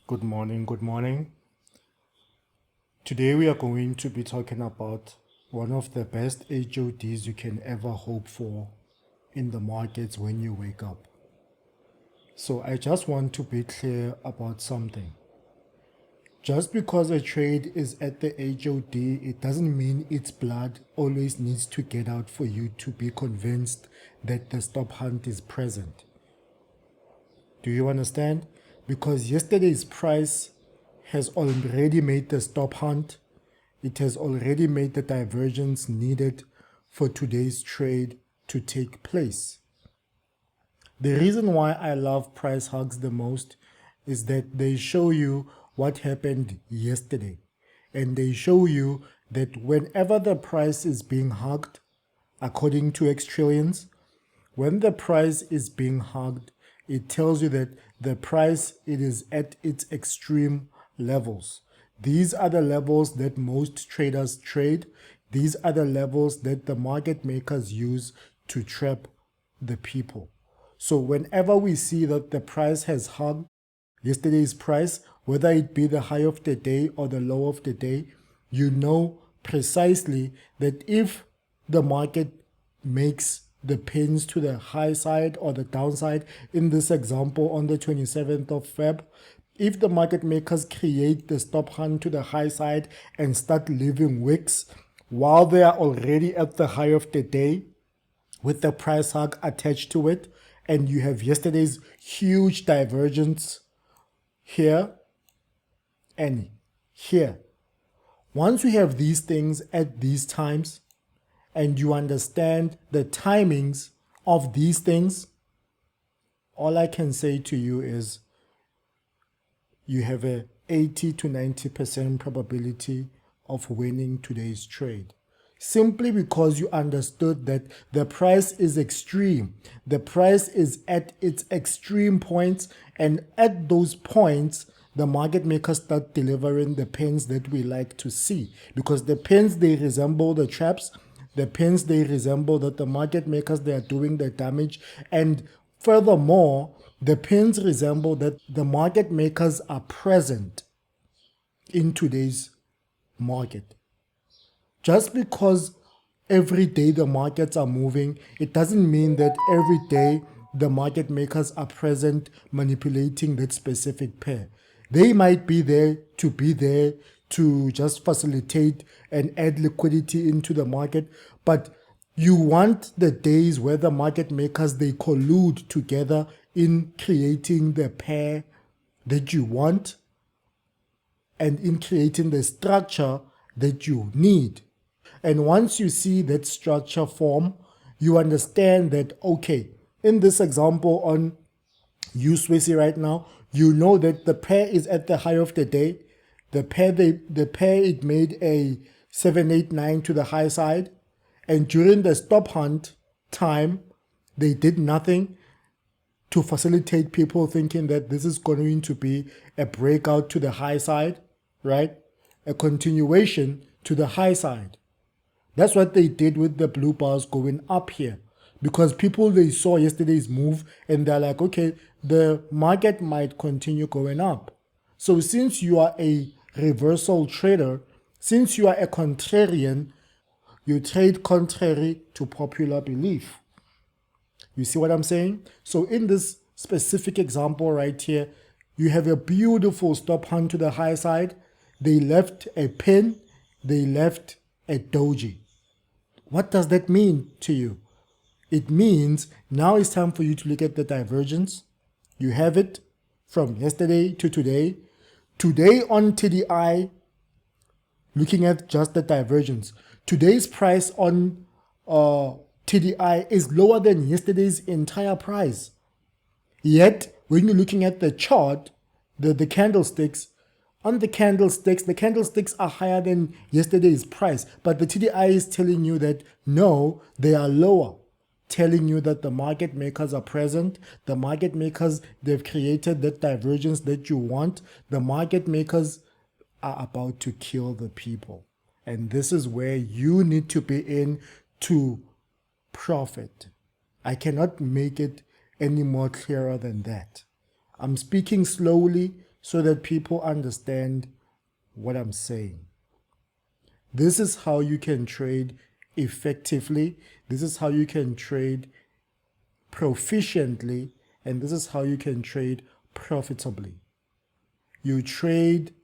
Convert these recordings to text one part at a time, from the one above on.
Good morning, good morning. Today we are going to be talking about one of the best HODs you can ever hope for in the markets when you wake up. So I just want to be clear about something. Just because a trade is at the HOD, it doesn't mean its blood always needs to get out for you to be convinced that the stop hunt is present. Do you understand? Because yesterday's price has already made the stop hunt. It has already made the divergence needed for today's trade to take place. The reason why I love price hugs the most is that they show you what happened yesterday. And they show you that whenever the price is being hugged, according to XTRILLIONS, when the price is being hugged, it tells you that the price, it is at its extreme levels. These are the levels that most traders trade. These are the levels that the market makers use to trap the people. So whenever we see that the price has hugged yesterday's price, whether it be the high of the day or the low of the day, you know precisely that if the market makes the pins to the high side or the downside, in this example on the 27th of Feb, if the market makers create the stop hunt to the high side and start leaving wicks while they are already at the high of the day with the price hug attached to it, and you have yesterday's huge divergence here and here. Once you have these things at these times and you understand the timings of these things, all I can say to you is you have a 80 to 90% probability of winning today's trade. Simply because you understood that the price is extreme. The price is at its extreme points, and at those points, the market makers start delivering the pins that we like to see. Because the pins, they resemble the traps. The pins, they resemble that the market makers, they are doing the damage. And furthermore, the pins resemble that the market makers are present in today's market. Just because every day the markets are moving, it doesn't mean that every day the market makers are present manipulating that specific pair. They might be there to just facilitate and add liquidity into the market, but you want the days where the market makers, they collude together in creating the pair that you want and in creating the structure that you need. And once you see that structure form, you understand that, okay, in this example on USWC right now, you know that the pair is at the high of the day. The pair, it made a 789 to the high side. And during the stop hunt time, they did nothing to facilitate people thinking that this is going to be a breakout to the high side, right? A continuation to the high side. That's what they did with the blue bars going up here. Because people, they saw yesterday's move and they're like, okay, the market might continue going up. So since you are a reversal trader, since you are a contrarian, you trade contrary to popular belief. You see what I'm saying? So in this specific example right here, you have a beautiful stop hunt to the high side. They left a pin, they left a doji. What does that mean to you? It means now it's time for you to look at the divergence. You have it from yesterday to today. Today on TDI, looking at just the divergence. Today's price on TDI is lower than yesterday's entire price. Yet, when you're looking at the chart, the candlesticks, on the candlesticks are higher than yesterday's price. But the TDI is telling you that no, they are lower. Telling you that the market makers are present. The market makers, they've created that divergence that you want. The market makers are about to kill the people. And this is where you need to be in to profit. I cannot make it any more clearer than that. I'm speaking slowly so that people understand what I'm saying. This is how you can trade effectively. This is how you can trade proficiently. And this is how you can trade profitably. You trade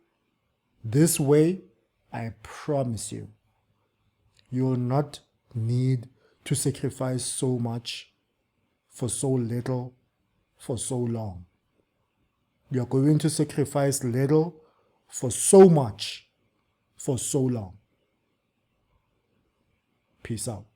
this way, I promise you, you will not need to sacrifice so much for so little for so long. You're going to sacrifice little for so much for so long. Peace out.